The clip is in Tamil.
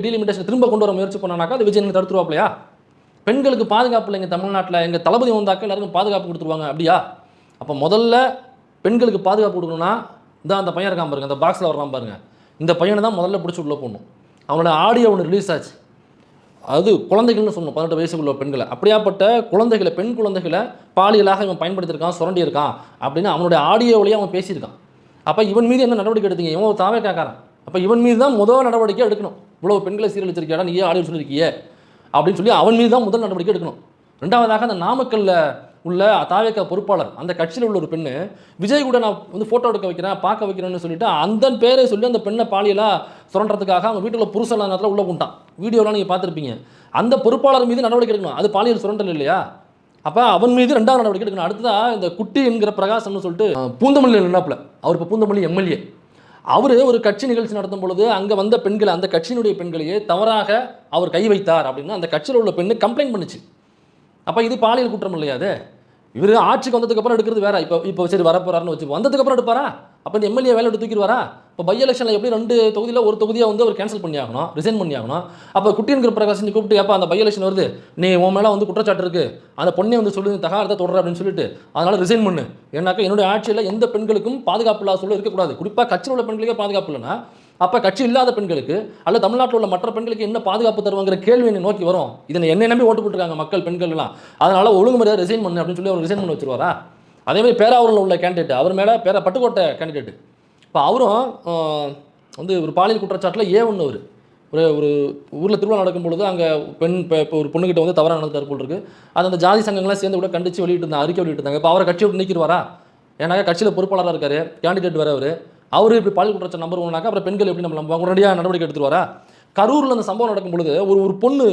டீலிமிட்டேஷன் திரும்ப கொண்டு வர முயற்சி பண்ணாக்கா அது விஜய் தடுத்துருவாப்லையா? பெண்களுக்கு பாதுகாப்பு இல்லைங்க தமிழ்நாட்டில், எங்கள் தளபதி வந்தாக்க எல்லாருக்கும் பாதுகாப்பு கொடுத்துருவாங்க அப்படியா? அப்போ முதல்ல பெண்களுக்கு பாதுகாப்பு கொடுக்கணும்னா இந்த அந்த பையன் இருக்கான் பாருங்க, அந்த பாக்ஸில் வர்றான் பாருங்க, இந்த பையனை தான் முதல்ல பிடிச்சி உள்ள போடணும். அவனோட ஆடியோ ஒன்று ரிலீஸ் ஆச்சு, அது குழந்தைகள்னு சொல்லணும், 18 வயசுக்குள்ள பெண்களை. அப்படியாப்பட்ட குழந்தைகளை, பெண் குழந்தைகளை பாலியலாக இவன் பயன்படுத்தியிருக்கான், சுரண்டி இருக்கான் அப்படின்னு அவனுடைய ஆடியோ வழியாக அவன் பேசியிருக்கான். அப்போ இவன் மீது என்ன நடவடிக்கை எடுத்தீங்க? இவன் ஒரு தாவே கேட்கறான். அப்போ இவன் மீது தான் முதல் நடவடிக்கை எடுக்கணும். இவ்வளோ பெண்களை சீரழிச்சிருக்கியாடா, நீயே ஆடியோ சொல்லியிருக்கியே அப்படின்னு சொல்லி அவன் மீது தான் முதல் நடவடிக்கை எடுக்கணும். ரெண்டாவதாக அந்த நாமக்கல்ல உள்ள தாவேக பொறுப்பாளர், அந்த கட்சியில் உள்ள ஒரு பெண்ணு விஜய் கூட நான் வந்து ஃபோட்டோ எடுக்க வைக்கிறேன், பார்க்க வைக்கிறேன்னு சொல்லிட்டு அந்த பேரை சொல்லி அந்த பெண்ணை பாலியலாக சுரண்டுறதுக்காக அவங்க வீட்டில் புருஷன் நேரத்தில் உள்ள கொண்டான். வீடியோலாம் நீங்கள் பார்த்துருப்பீங்க. அந்த பொறுப்பாளர் மீது நடவடிக்கை எடுக்கணும். அது பாலியல் சுரண்டல் இல்லையா? அப்போ அவன் மீது 2வது நடவடிக்கை எடுக்கணும். அடுத்ததாக இந்த குட்டி என்கிற பிரகாசம்னு சொல்லிட்டு பூந்தமல்லி நின்னாப்புல, அவர் இப்போ பூந்தமல்லி எம்எல்ஏ, அவர் ஒரு கட்சி நிகழ்ச்சி நடத்தும் பொழுது அங்கே வந்த பெண்களை, அந்த கட்சியினுடைய பெண்களையே தவறாக அவர் கை வைத்தார் அப்படின்னு அந்த கட்சியில் உள்ள பெண்ணு கம்ப்ளைண்ட் பண்ணுச்சு. அப்போ இது பாலியல் குற்றம் இல்லையா? அது இவர் ஆட்சிக்கு வந்ததுக்கப்புறம் எடுக்கிறது வேற. இப்போ சரி வரப்போறாருன்னு வச்சு வந்ததுக்கப்புறம் எடுப்பாரா? அப்போ இந்த எம்எல்ஏ வேலை எடுத்து தூக்கிடுவாரா? இப்போ பை எலெக்ஷனில் எப்படி 2 தொகுதியில் ஒரு தொகுதியாக வந்து அவர் கேன்சல் பண்ணி ஆகணும், ரிசைன் பண்ணி ஆகணும். அப்போ குட்டியன்கிற பிரகாஷ் கூப்பிட்டு, அப்போ அந்த பை எலெக்ஷன் வருது, நீ உன் மேலே வந்து குற்றச்சாட்டு இருக்கு, அந்த பொண்ணை வந்து சொல்லி தகாரத்தை தொடர அப்படின்னு சொல்லிட்டு அதனால ரிசைன் பண்ணு. ஏன்னாக்கா என்னுடைய ஆட்சியில் எந்த பெண்களுக்கும் பாதுகாப்பு இல்லாத சொல்ல இருக்கக்கூடாது. குறிப்பாக கட்சியில் உள்ள பெண்களுக்கே பாதுகாப்பு இல்லைன்னா அப்போ கட்சி இல்லாத பெண்களுக்கு அல்லது தமிழ்நாட்டில் உள்ள மற்ற பெண்களுக்கு என்ன பாதுகாப்பு தருவாங்கிற கேள்வி என்னை நோக்கி வரும். இதை என்னை நம்பி ஓட்டு போட்டுருக்காங்க மக்கள், பெண்கள்லாம். அதனால ஒழுங்குமுறையாக ரிசைன் பண்ணு அப்படின்னு சொல்லி அவர் ரிசைன் பண்ண வச்சிருவாரா? அதேமாதிரி பேராவூரில் உள்ள கேண்டிடேட், அவர் மேலே பட்டுக்கோட்டை கேண்டிடேட், இப்போ அவரும் வந்து ஒரு பாலியல் குற்றச்சாட்டில் ஒன்று அவர் ஒரு ஊரில் திருவிழா நடக்கும்பொழுது அங்கே இப்போ ஒரு பொண்ணுக்கிட்ட வந்து தவறாக நடந்தார் போல் இருக்குது. அது அந்த ஜாதி சங்கங்கள்லாம் சேர்ந்து கூட கண்டித்து வெளியிட்டு அறிக்கை வெளியிட்டு இப்போ அவரை கட்சியை விட்டு நீக்கிடுவாரா? ஏன்னா கட்சியில் பொறுப்பாளராக இருக்கார், கேண்டிடேட் வேறு அவர் இப்படி பாலியல் குற்றச்சாட்டு நம்பர் 1னாக்கா அப்புறம் பெண்கள் எப்படி நம்ம உடனடியாக நடவடிக்கை எடுத்துருவாரா? கரூரில் அந்த சம்பவம் நடக்கும் பொழுது ஒரு பொண்ணு